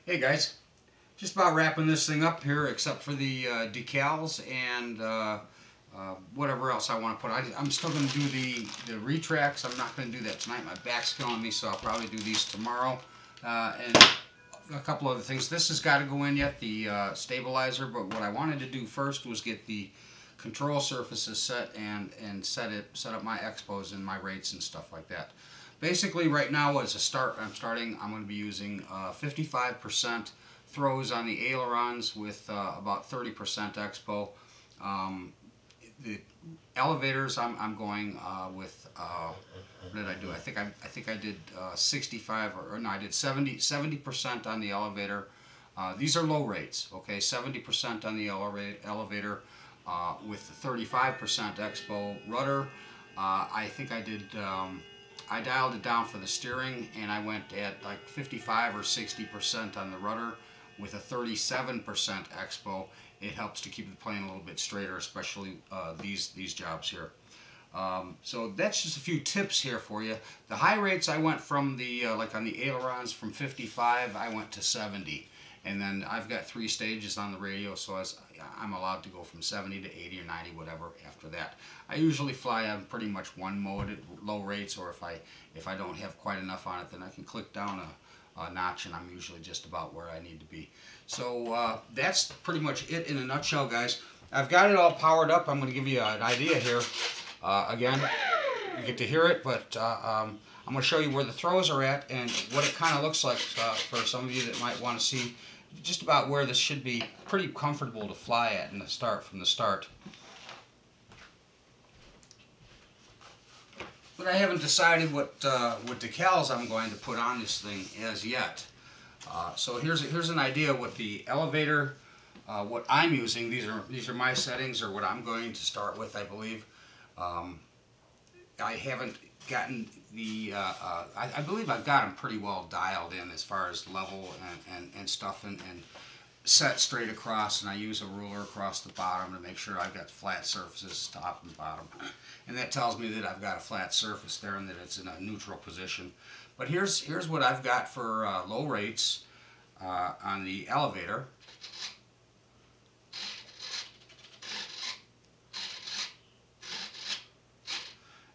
Hey guys, just about wrapping this thing up here except for the decals and whatever else I want to put. I'm still going to do the retracts. I'm not going to do that tonight. My back's killing me, so I'll probably do these tomorrow. And a couple other things. This has got to go in yet, the stabilizer, but what I wanted to do first was get the control surfaces set and set up my expos and my rates and stuff like that. Basically, right now as a start, I'm going to be using 55% throws on the ailerons with about 30% expo. The elevators, I'm going with what did I do? I think I did 65 or no, I did 70% on the elevator. These are low rates, okay? 70% on the elevator with 35% expo rudder. I think I did. I dialed it down for the steering, and I went at like 55 or 60% on the rudder with a 37% expo. It helps to keep the plane a little bit straighter, especially these jobs here. So that's just a few tips here for you. The high rates I went from the like on the ailerons from 55 I went to 70, and then I've got 3 stages on the radio, so I'm allowed to go from 70 to 80 or 90, whatever after that. I usually fly on pretty much one mode at low rates, or if I don't have quite enough on it, then I can click down a notch, and I'm usually just about where I need to be. So that's pretty much it in a nutshell, guys. I've got it all powered up. I'm going to give you an idea here. Again, you get to hear it, but I'm going to show you where the throws are at and what it kind of looks like for some of you that might want to see just about where this should be pretty comfortable to fly at from the start. But I haven't decided what decals I'm going to put on this thing as yet. So here's an idea what the elevator, what I'm using. These are my settings, or what I'm going to start with, I believe. I haven't gotten the, I believe I've got them pretty well dialed in as far as level and stuff and set straight across, and I use a ruler across the bottom to make sure I've got flat surfaces top and bottom. And that tells me that I've got a flat surface there and that it's in a neutral position. But here's what I've got for low rates on the elevator.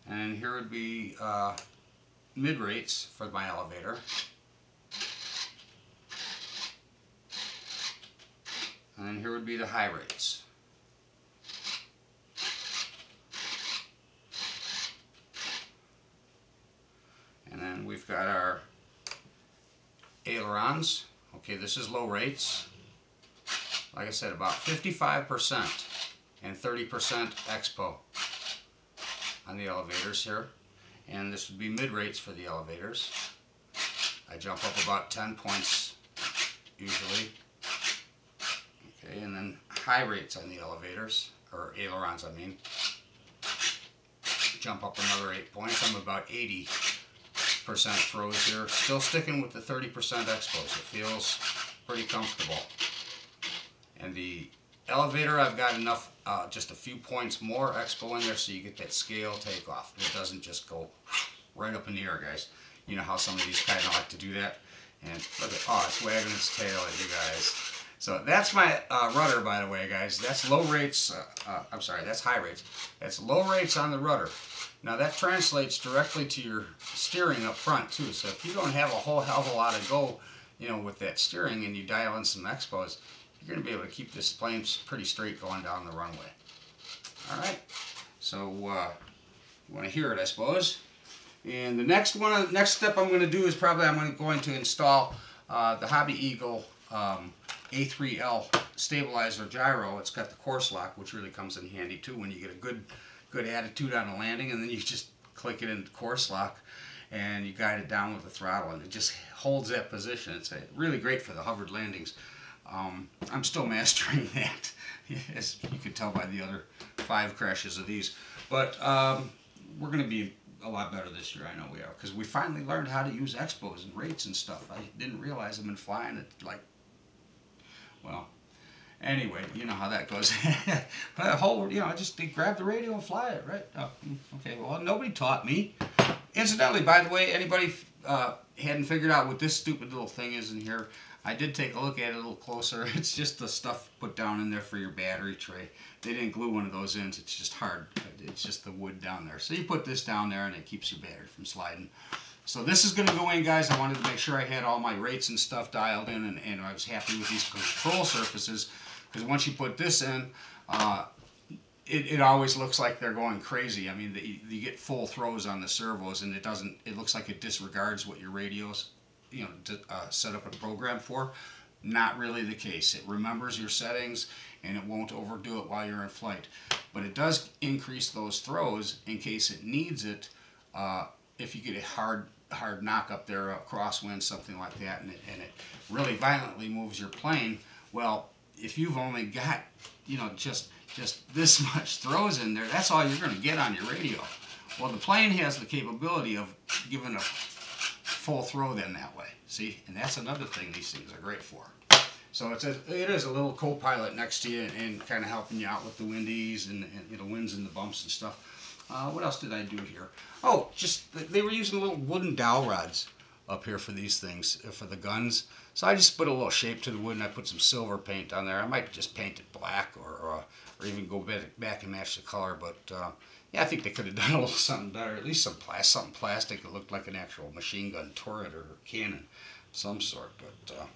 And here would be mid rates for my elevator. And then here would be the high rates. And then we've got our ailerons. Okay, this is low rates. Like I said, about 55% and 30% expo on the elevators here. And this would be mid rates for the elevators. I jump up about 10 points usually. Okay, and then high rates on the elevators, or ailerons I mean. Jump up another 8 points. I'm about 80% throws here. Still sticking with the 30% expos. It feels pretty comfortable. And the elevator, I've got enough, just a few points more expo in there so you get that scale takeoff. It doesn't just go right up in the air, guys. You know how some of these kind of like to do that. And look at, oh, it's wagging its tail at you guys. So that's my rudder, by the way, guys. That's low rates, I'm sorry, that's high rates. That's low rates on the rudder. Now that translates directly to your steering up front too. So if you don't have a whole hell of a lot of go, you know, with that steering, and you dial in some expos, you're going to be able to keep this plane pretty straight going down the runway. All right, so you want to hear it, I suppose. And the next step I'm going to do is probably I'm going to install the Hobby Eagle A3L stabilizer gyro. It's got the course lock, which really comes in handy too when you get a good attitude on a landing, and then you just click it into course lock and you guide it down with the throttle, and it just holds that position. It's really great for the hovered landings. I'm still mastering that, as you can tell by the other 5 crashes of these. But we're going to be a lot better this year, I know we are, because we finally learned how to use expos and rates and stuff. I didn't realize I've been flying at like, well, anyway, you know how that goes. But the whole, you know, I just grab the radio and fly it, right? Oh, okay, well, nobody taught me. Incidentally, by the way, anybody hadn't figured out what this stupid little thing is in here. I did take a look at it a little closer. It's just the stuff put down in there for your battery tray. They didn't glue one of those ends. It's just hard. It's just the wood down there. So you put this down there and it keeps your battery from sliding. So this is going to go in, guys. I wanted to make sure I had all my rates and stuff dialed in, and I was happy with these control surfaces, because once you put this in, it always looks like they're going crazy. I mean, you get full throws on the servos, and it looks like it disregards what your radios, you know, set up a program for. Not really the case. It remembers your settings, and it won't overdo it while you're in flight. But it does increase those throws in case it needs it. If you get a hard knock up there, a crosswind, something like that, and it really violently moves your plane. Well, if you've only got, you know, just this much throws in there, that's all you're going to get on your radio. Well, the plane has the capability of giving a full throw then that way. See, and that's another thing these things are great for. So it is a little co-pilot next to you and kind of helping you out with the windies and you know, winds and the bumps and stuff. What else did I do here? Oh, just they were using little wooden dowel rods up here for these things, for the guns. So I just put a little shape to the wood, and I put some silver paint on there. I might just paint it black or even go back and match the color. But yeah, I think they could have done a little something better. At least something plastic that looked like an actual machine gun turret or cannon of some sort. But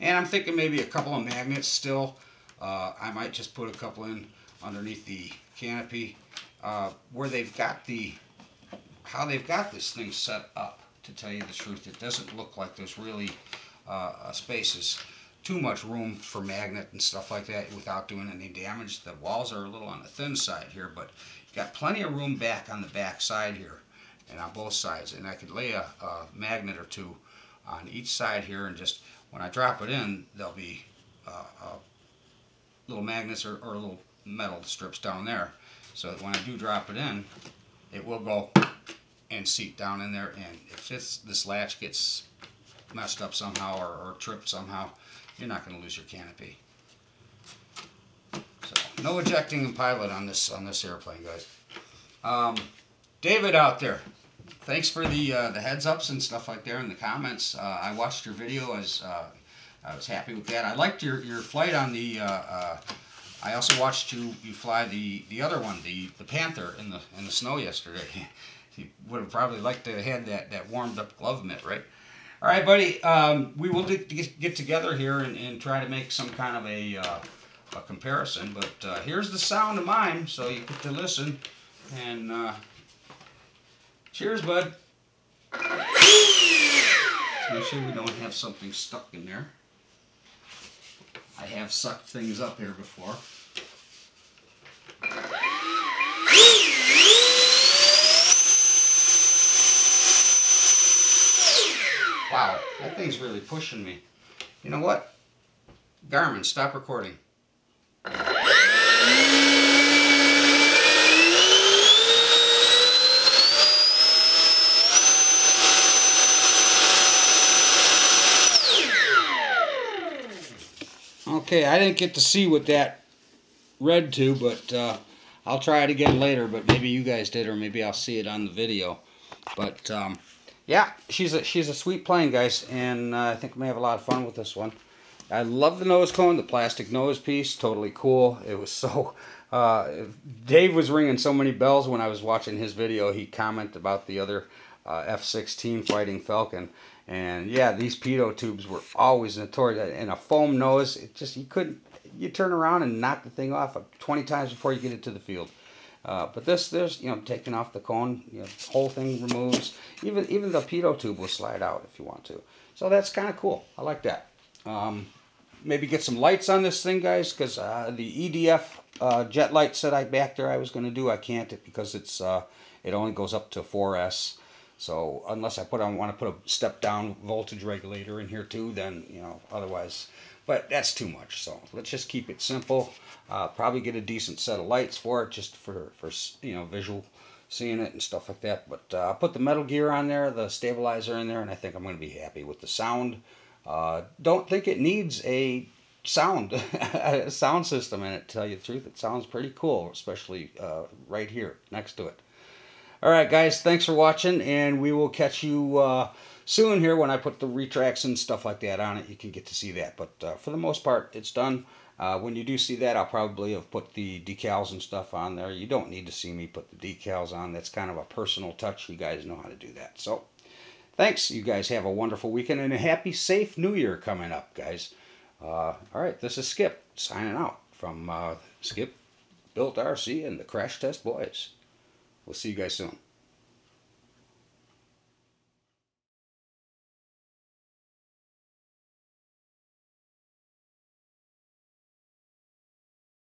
and I'm thinking maybe a couple of magnets still. I might just put a couple in underneath the canopy. Where they've got how they've got this thing set up, to tell you the truth, it doesn't look like there's really spaces, too much room for magnet and stuff like that without doing any damage. The walls are a little on the thin side here, but you've got plenty of room back on the back side here and on both sides, and I could lay a magnet or two on each side here, and just when I drop it in, there'll be little magnets or little metal strips down there. So that when I do drop it in, it will go and seat down in there. And if this latch gets messed up somehow or tripped somehow, you're not going to lose your canopy. So no ejecting in pilot on this airplane, guys. David out there, thanks for the heads ups and stuff like that in the comments. I watched your video. I was happy with that. I liked your flight on the. I also watched you fly the other one, the Panther, in the snow yesterday. You would have probably liked to have had that warmed up glove mitt, right? All right, buddy. We will get together here and try to make some kind of a comparison. But here's the sound of mine, so you get to listen. And cheers, bud. Make sure we don't have something stuck in there. I have sucked things up here before. Wow, that thing's really pushing me. You know what? Garmin, stop recording. Okay, I didn't get to see what that read to, but I'll try it again later, but maybe you guys did, or maybe I'll see it on the video. But yeah, she's a sweet plane, guys, and I think we may have a lot of fun with this one. I love the nose cone, the plastic nose piece, totally cool. It was so... Dave was ringing so many bells when I was watching his video. He commented about the other F-16 fighting Falcon. And yeah, these pitot tubes were always notorious. And a foam nose, it just, you turn around and knock the thing off 20 times before you get it to the field. But there's, you know, taking off the cone, you know, the whole thing removes. Even the pitot tube will slide out if you want to. So that's kind of cool. I like that. Maybe get some lights on this thing, guys, because the EDF jet lights that I back there I was going to do, I can't because it's it only goes up to 4S. So unless I want to put a step down voltage regulator in here too, then, you know, otherwise, but that's too much. So let's just keep it simple. Probably get a decent set of lights for it, just for you know, visual seeing it and stuff like that. But I'll put the metal gear on there, the stabilizer in there, and I think I'm going to be happy with the sound. Don't think it needs a sound system in it, to tell you the truth. It sounds pretty cool, especially right here next to it. All right, guys, thanks for watching, and we will catch you soon here, when I put the retracts and stuff like that on it, you can get to see that. But for the most part, it's done. When you do see that, I'll probably have put the decals and stuff on there. You don't need to see me put the decals on. That's kind of a personal touch. You guys know how to do that. So, thanks. You guys have a wonderful weekend and a happy, safe New Year coming up, guys. All right, this is Skip signing out from Skip Built RC and the Crash Test Boys. We'll see you guys soon.